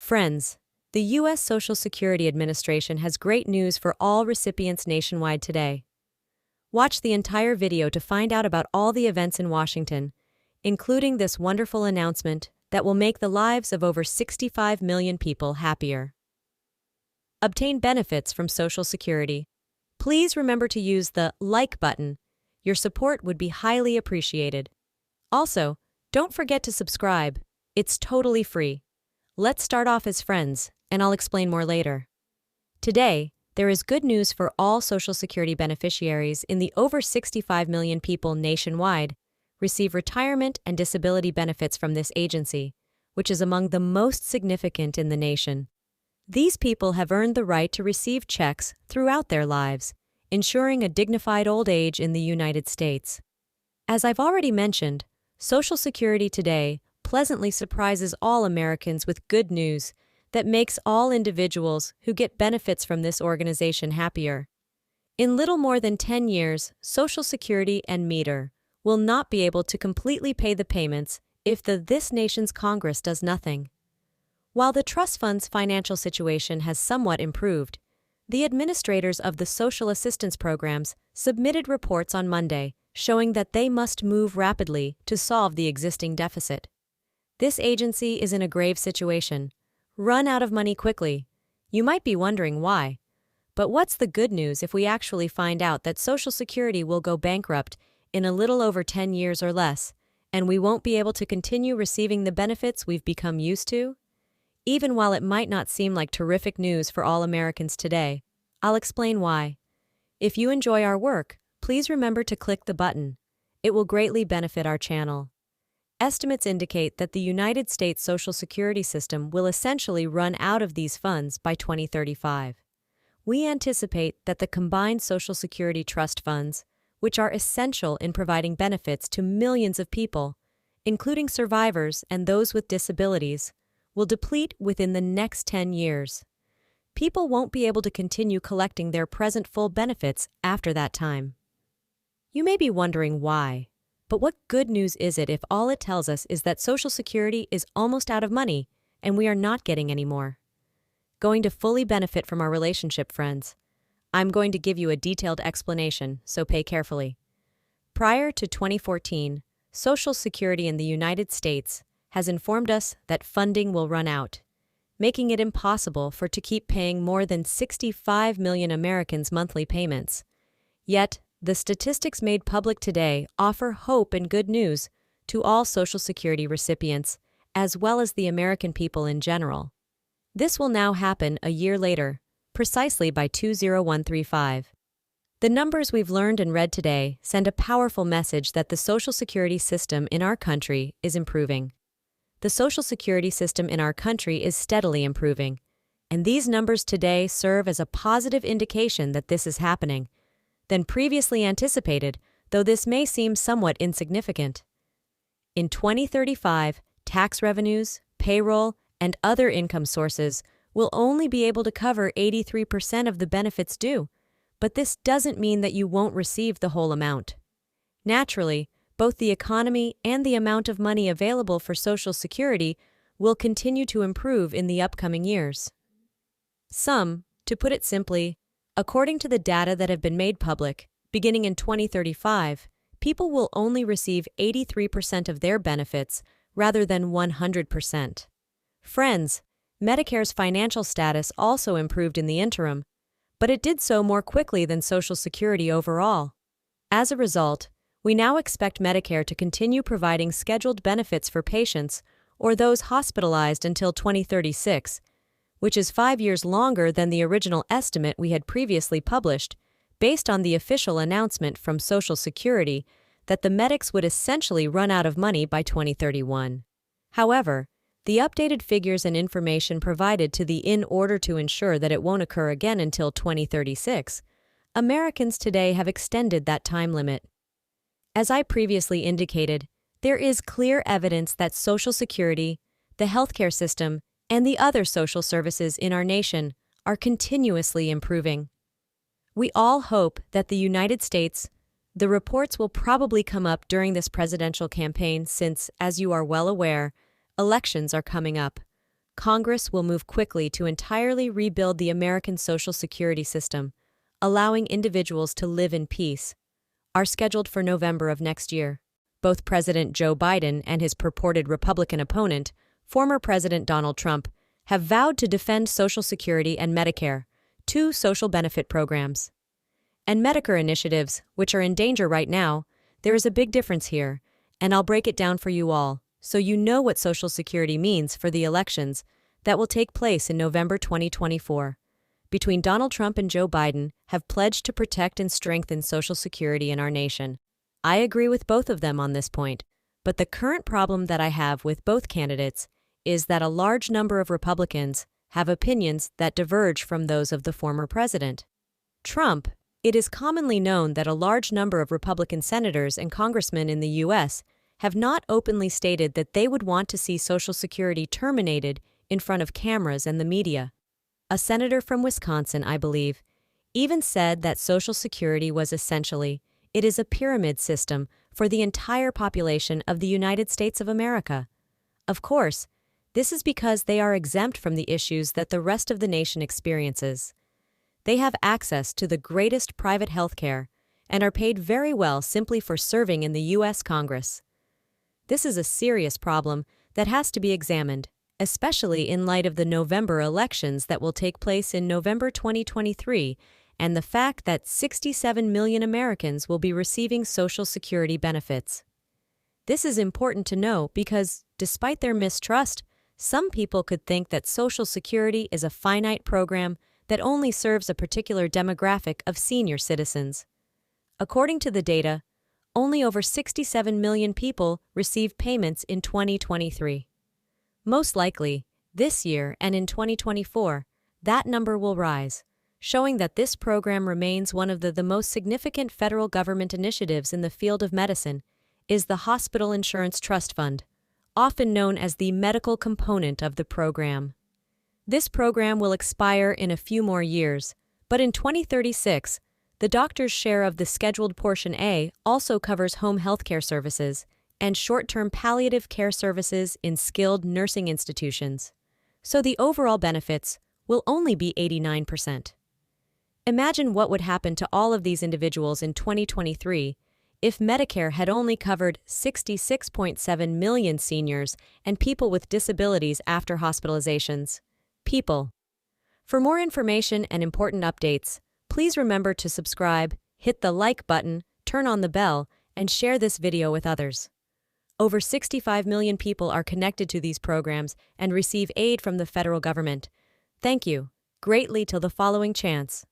Friends, the U.S. Social Security Administration has great news for all recipients nationwide today. Watch the entire video to find out about all the events in Washington, including this wonderful announcement that will make the lives of over 65 million people happier. Obtain benefits from Social Security. Please remember to use the like button. Your support would be highly appreciated. Also, don't forget to subscribe. It's totally free. Let's start off as friends, and I'll explain more later. Today, there is good news for all Social Security beneficiaries in the over 65 million people nationwide receive retirement and disability benefits from this agency, which is among the most significant in the nation. These people have earned the right to receive checks throughout their lives, ensuring a dignified old age in the United States. As I've already mentioned, Social Security today pleasantly surprises all Americans with good news that makes all individuals who get benefits from this organization happier. In little more than 10 years, Social Security and Meter will not be able to completely pay the payments if this nation's Congress does nothing. While the trust fund's financial situation has somewhat improved, the administrators of the social assistance programs submitted reports on Monday showing that they must move rapidly to solve the existing deficit. This agency is in a grave situation. Run out of money quickly. You might be wondering why. But what's the good news if we actually find out that Social Security will go bankrupt in a little over 10 years or less, and we won't be able to continue receiving the benefits we've become used to? Even while it might not seem like terrific news for all Americans today, I'll explain why. If you enjoy our work, please remember to click the button. It will greatly benefit our channel. Estimates indicate that the United States Social Security system will essentially run out of these funds by 2035. We anticipate that the combined Social Security trust funds, which are essential in providing benefits to millions of people, including survivors and those with disabilities, will deplete within the next 10 years. People won't be able to continue collecting their present full benefits after that time. You may be wondering why, but what good news is it if all it tells us is that Social Security is almost out of money and we are not getting any more? Going to fully benefit from our relationship, friends. I'm going to give you a detailed explanation, so pay carefully. Prior to 2014, Social Security in the United States has informed us that funding will run out, making it impossible to keep paying more than 65 million Americans monthly payments. Yet, the statistics made public today offer hope and good news to all Social Security recipients, as well as the American people in general. This will now happen a year later, precisely by 20135. The numbers we've learned and read today send a powerful message that the Social Security system in our country is improving. The Social Security system in our country is steadily improving, and these numbers today serve as a positive indication that this is happening than previously anticipated, though this may seem somewhat insignificant. In 2035, tax revenues, payroll, and other income sources will only be able to cover 83% of the benefits due, but this doesn't mean that you won't receive the whole amount. Naturally, both the economy and the amount of money available for Social Security will continue to improve in the upcoming years. To put it simply, according to the data that have been made public, beginning in 2035, people will only receive 83% of their benefits rather than 100%. Friends, Medicare's financial status also improved in the interim, but it did so more quickly than Social Security overall. As a result, we now expect Medicare to continue providing scheduled benefits for patients or those hospitalized until 2036, which is 5 years longer than the original estimate we had previously published, based on the official announcement from Social Security that the medics would essentially run out of money by 2031. However, the updated figures and information provided in order to ensure that it won't occur again until 2036, Americans today have extended that time limit. As I previously indicated, there is clear evidence that Social Security, the healthcare system, and the other social services in our nation are continuously improving. We all hope that the United States, the reports will probably come up during this presidential campaign since, as you are well aware, elections are coming up. Congress will move quickly to entirely rebuild the American Social Security system, allowing individuals to live in peace, are scheduled for November of next year. Both President Joe Biden and his purported Republican opponent, former President Donald Trump, have vowed to defend Social Security and Medicare, two social benefit programs. And Medicare initiatives, which are in danger right now. There is a big difference here, and I'll break it down for you all, so you know what Social Security means for the elections that will take place in November 2024. Between Donald Trump and Joe Biden have pledged to protect and strengthen Social Security in our nation. I agree with both of them on this point, but the current problem that I have with both candidates is that a large number of Republicans have opinions that diverge from those of the former president. Trump. It is commonly known that a large number of Republican senators and congressmen in the U.S. have not openly stated that they would want to see Social Security terminated in front of cameras and the media. A senator from Wisconsin, I believe, even said that Social Security was essentially, it is a pyramid system for the entire population of the United States of America. Of course, this is because they are exempt from the issues that the rest of the nation experiences. They have access to the greatest private health care and are paid very well simply for serving in the U.S. Congress. This is a serious problem that has to be examined, especially in light of the November elections that will take place in November 2023 and the fact that 67 million Americans will be receiving Social Security benefits. This is important to know because, despite their mistrust, some people could think that Social Security is a finite program that only serves a particular demographic of senior citizens. According to the data, only over 67 million people received payments in 2023. Most likely, this year and in 2024, that number will rise, showing that this program remains one of the most significant federal government initiatives in the field of medicine is the Hospital Insurance Trust Fund, often known as the medical component of the program. This program will expire in a few more years, but in 2036, the doctor's share of the Scheduled Portion A also covers home health care services and short-term palliative care services in skilled nursing institutions. So the overall benefits will only be 89%. Imagine what would happen to all of these individuals in 2023 if Medicare had only covered 66.7 million seniors and people with disabilities after hospitalizations. People. For more information and important updates, please remember to subscribe, hit the like button, turn on the bell, and share this video with others. Over 65 million people are connected to these programs and receive aid from the federal government. Thank you greatly till the following chance.